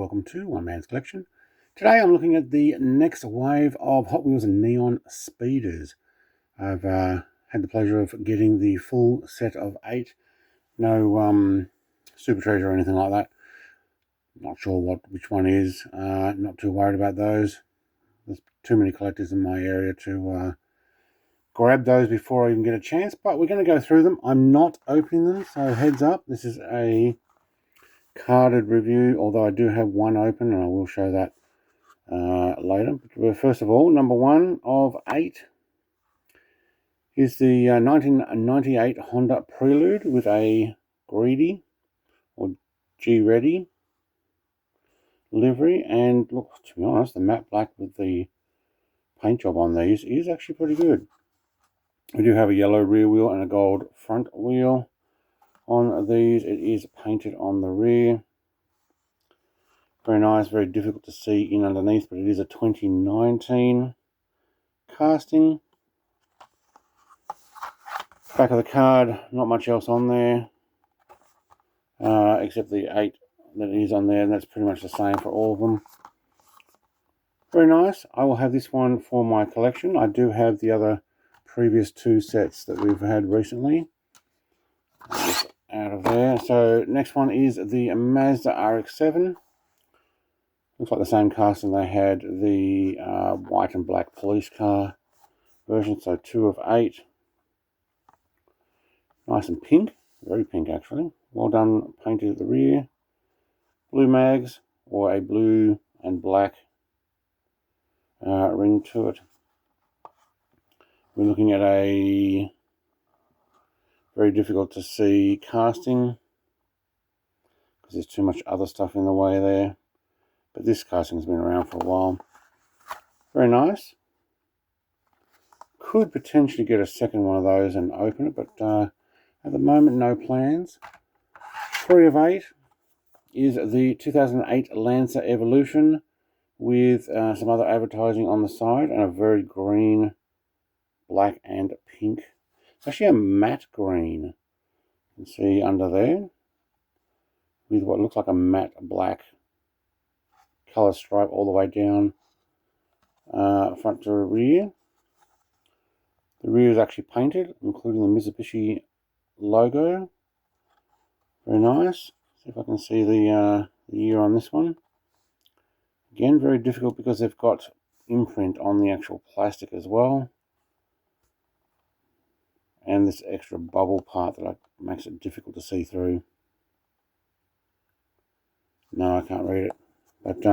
welcome to One Man's Collection. Today I'm looking at the next wave of Hot Wheels and Neon Speeders. I've had the pleasure of getting the full set of 8. No Super Treasure or anything like that. Not sure which one is. Not too worried about those. There's too many collectors in my area to grab those before I even get a chance. But we're going to go through them. I'm not opening them, so heads up. This is a carded review, although I do have one open and I will show that later. But first of all, number 1 of 8 is the 1998 Honda Prelude with a Greedy or G-Ready livery. And look, to be honest, the matte black with the paint job on these is actually pretty good. We do have a yellow rear wheel and a gold front wheel on these. It is painted on the rear. Very nice, very difficult to see in underneath, but it is a 2019 casting. Back of the card, not much else on there, except the 8 that is on there, and that's pretty much the same for all of them. Very nice. I will have this one for my collection. I do have the other previous 2 sets that we've had recently. Just out of there. So next one is the Mazda RX-7. Looks like the same casting they had the white and black police car version, so 2 of 8. Nice and pink, very pink actually. Well done, painted at the rear. Blue mags, or a blue and black ring to it. We're looking at a very difficult to see casting because there's too much other stuff in the way there. But this casting's been around for a while. Very nice. Could potentially get a second one of those and open it, but at the moment, no plans. 3 of 8 is the 2008 Lancer Evolution with some other advertising on the side and a very green, black and pink. It's actually a matte green. You can see under there with what looks like a matte black colour stripe all the way down front to rear. The rear is actually painted, including the Mitsubishi logo. Very nice. See if I can see the year on this one. Again, very difficult because they've got imprint on the actual plastic as well. And this extra bubble part that makes it difficult to see through. No, I can't read it. But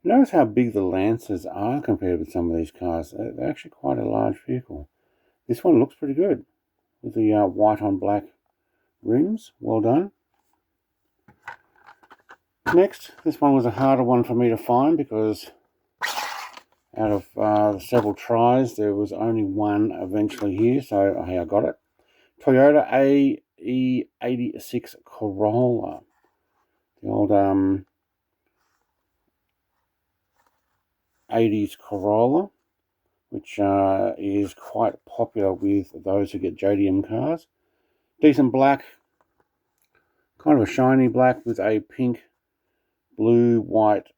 notice how big the Lancers are compared with some of these cars. They're actually quite a large vehicle. This one looks pretty good with the white on black rims. Well done. Next, this one was a harder one for me to find because out of several tries, there was only one eventually here, so hey, I got it. Toyota AE86 Corolla. The old 80s Corolla, which is quite popular with those who get JDM cars. Decent black, kind of a shiny black with a pink, blue, white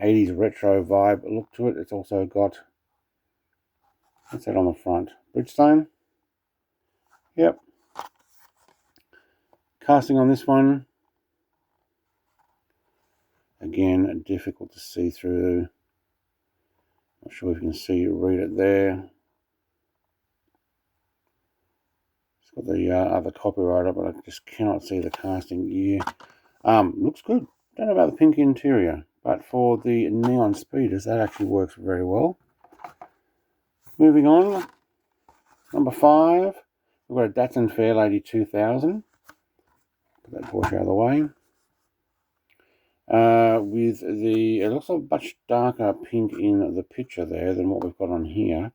80s retro vibe look to it. It's also got, what's that on the front? Bridgestone? Yep. Casting on this one, again, difficult to see through. Not sure if you can read it there. It's got the other copyright, but I just cannot see the casting year. Looks good. Don't know about the pink interior, but for the Neon Speeders, that actually works very well. Moving on, number 5, we've got a Datsun Fairlady 2000. Put that Porsche out of the way. With it looks like a much darker pink in the picture there than what we've got on here,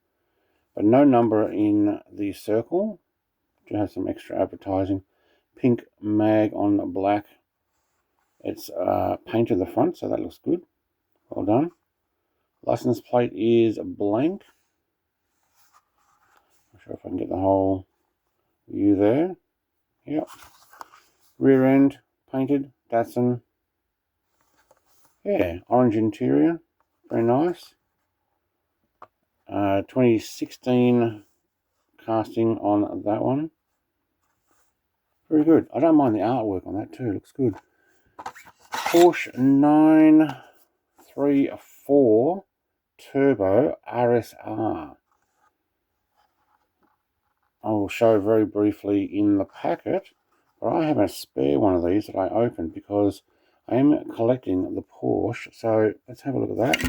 but no number in the circle. Do have some extra advertising. Pink mag on black. It's painted the front, so that looks good. Well done. License plate is blank. Not sure if I can get the whole view there. Yep. Rear end painted, Datsun. Yeah, orange interior, very nice. 2016 casting on that one. Very good. I don't mind the artwork on that too, looks good. Porsche 934 Turbo RSR. I will show very briefly in the packet, but I have a spare one of these that I opened because I am collecting the Porsche. So let's have a look at that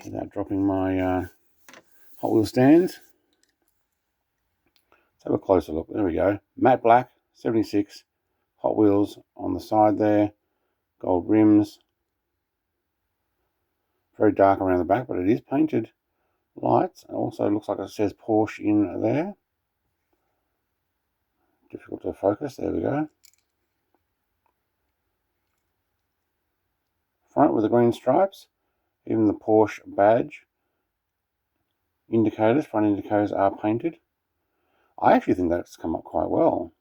without dropping my Hot Wheels stands. Let's have a closer look. There we go. Matte black, 76. Hot Wheels on the side there. Gold rims. Very dark around the back, but it is painted lights. It also looks like it says Porsche in there. Difficult to focus. There we go. Front with the green stripes. Even the Porsche badge. Indicators, front indicators are painted. I actually think that's come up quite well.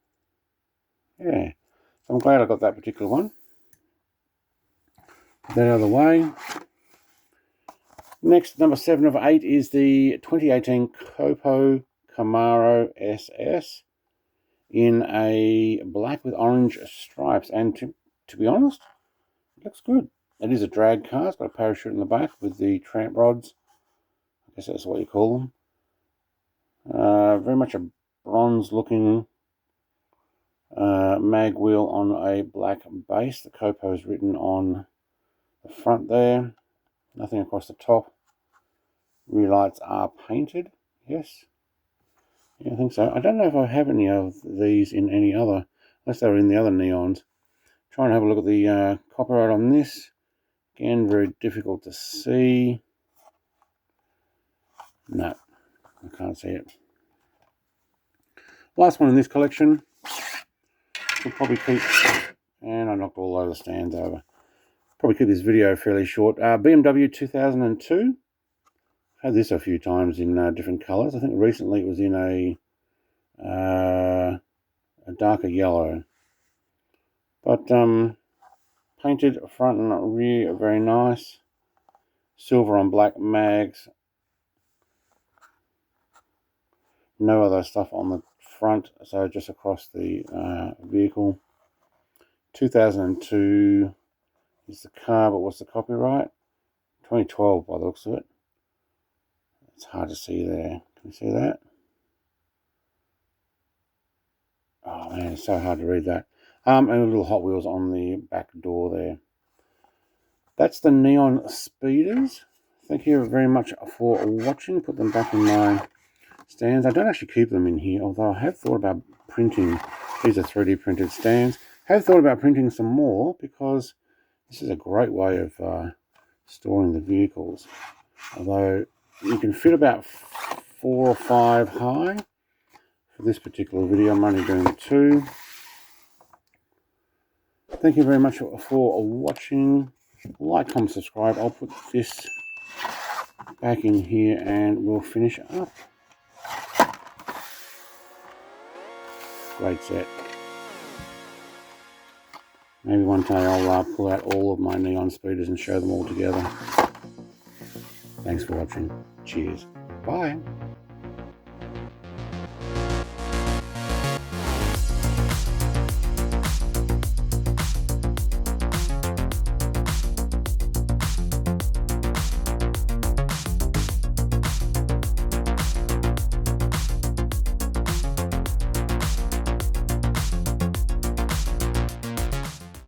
Yeah. So I'm glad I got that particular one. Put that out of the way. Next, number 7 of 8 is the 2018 Copo Camaro SS in a black with orange stripes. And to be honest, it looks good. It is a drag car. It's got a parachute in the back with the tramp rods. I guess that's what you call them. Very much a bronze looking mag wheel on a black base. The Copo is written on the front there. Nothing across the top. Rear lights are painted. Yes. Yeah, I think so. I don't know if I have any of these in any other, unless they were in the other neons. Try and have a look at the copyright on this. Again, very difficult to see. No, I can't see it. Last one in this collection. We'll probably keep, and I knocked all those stands over. Probably keep this video fairly short. BMW 2002. I've had this a few times in different colours. I think recently it was in a darker yellow. But painted front and rear, very nice. Silver on black mags. No other stuff on the front, so just across the vehicle. 2002 is the car, but what's the copyright? 2012 by the looks of it. It's hard to see there. Can you see that? Oh man, it's so hard to read that. And a little Hot Wheels on the back door there. That's the Neon Speeders. Thank you very much for watching. Put them back in my stands. I don't actually keep them in here, although I have thought about printing. These are 3D printed stands. I have thought about printing some more because this is a great way of storing the vehicles. Although you can fit about 4 or 5 high. For this particular video, I'm only doing 2. Thank you very much for watching. Like, comment, subscribe. I'll put this back in here and we'll finish up. Great set. Maybe one day I'll pull out all of my Neon Speeders and show them all together. Thanks for watching. Cheers. Bye.